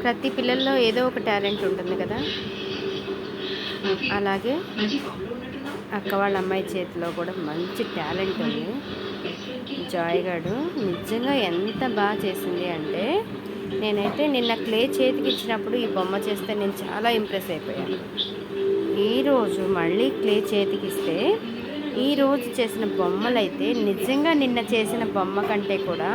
ప్రతి పిల్లల్లో ఏదో ఒక టాలెంట్ ఉంటుంది కదా. అలాగే అక్క వాళ్ళ అమ్మాయి చేతిలో కూడా మంచి టాలెంట్ ఉంది. జాయ్ గారు నిజంగా ఎంత బాగా చేసింది అంటే, నేనైతే నిన్న క్లే చేతికి ఇచ్చినప్పుడు ఈ బొమ్మ చేస్తే నేను చాలా ఇంప్రెస్ అయిపోయాను. ఈరోజు మళ్ళీ క్లే చేతికి ఇస్తే ఈరోజు చేసిన బొమ్మలైతే నిజంగా నిన్న చేసిన బొమ్మ కంటే కూడా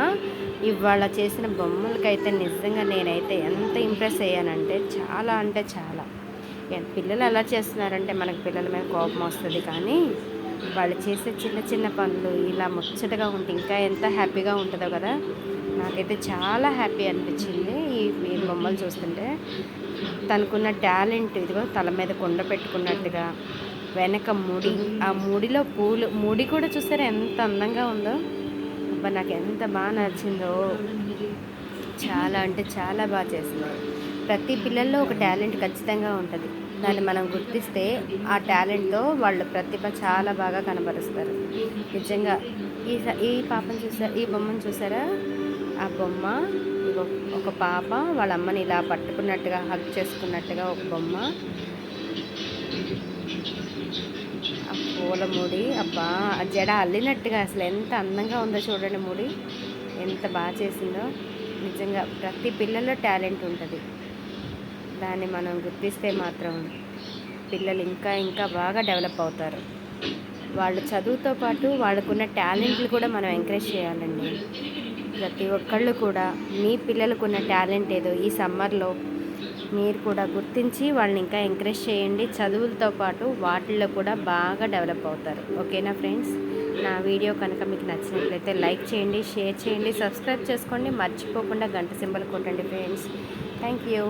ఇవాళ చేసిన బొమ్మలకైతే నిజంగా నేనైతే ఎంత ఇంప్రెస్ అయ్యానంటే చాలా అంటే చాలా. పిల్లలు ఎలా చేస్తున్నారంటే మనకు పిల్లల మీద కోపం వస్తుంది, కానీ వాళ్ళు చేసే చిన్న చిన్న పనులు ఇలా ముచ్చటగా ఉంటే ఇంకా ఎంత హ్యాపీగా ఉంటుందో కదా. నాకైతే చాలా హ్యాపీ అనిపించింది ఈ బొమ్మలు చూస్తుంటే. తనకున్న టాలెంట్ ఇదిగో తల మీద కొండ పెట్టుకున్నట్టుగా, వెనక ముడి, ఆ ముడిలో పూలు, ముడి కూడా చూసారా ఎంత అందంగా ఉందో. అబ్బా నాకు ఎంత బాగా నచ్చిందో. చాలా అంటే చాలా బాగా చేస్తున్నారు. ప్రతి పిల్లల్లో ఒక టాలెంట్ ఖచ్చితంగా ఉంటుంది. దాన్ని మనం గుర్తిస్తే ఆ టాలెంట్తో వాళ్ళ ప్రతిభ చాలా బాగా కనబరుస్తారు. నిజంగా ఈ పాపను చూసారా, ఈ బొమ్మను చూసారా? ఆ బొమ్మ ఒక పాప వాళ్ళ అమ్మని ఇలా పట్టుకున్నట్టుగా, హగ్ చేసుకున్నట్టుగా ఒక బొమ్మ. ఆ పూల ముడి, అబ్బా ఆ జడ అల్లినట్టుగా అసలు ఎంత అందంగా ఉందో చూడండి. ముడి ఎంత బాగా చేసిందో. నిజంగా ప్రతి పిల్లల్లో టాలెంట్ ఉంటుంది. దాన్ని మనం గుర్తిస్తే మాత్రం పిల్లలు ఇంకా ఇంకా బాగా డెవలప్ అవుతారు. వాళ్ళు చదువుతో పాటు వాళ్ళకున్న టాలెంట్లు కూడా మనం ఎంకరేజ్ చేయాలండి. ప్రతి ఒక్కళ్ళు కూడా మీ పిల్లలకున్న టాలెంట్ ఏదో ఈ సమ్మర్లో మీరు కూడా గుర్తించి వాళ్ళని ఇంకా ఎంకరేజ్ చేయండి. చదువులతో పాటు వాటిల్లో కూడా బాగా డెవలప్ అవుతారు. ఓకేనా ఫ్రెండ్స్? నా వీడియో కనుక మీకు నచ్చినట్లయితే లైక్ చేయండి, షేర్ చేయండి, సబ్స్క్రైబ్ చేసుకోండి. మర్చిపోకుండా గంట సింబల్ కొట్టండి ఫ్రెండ్స్. Thank you.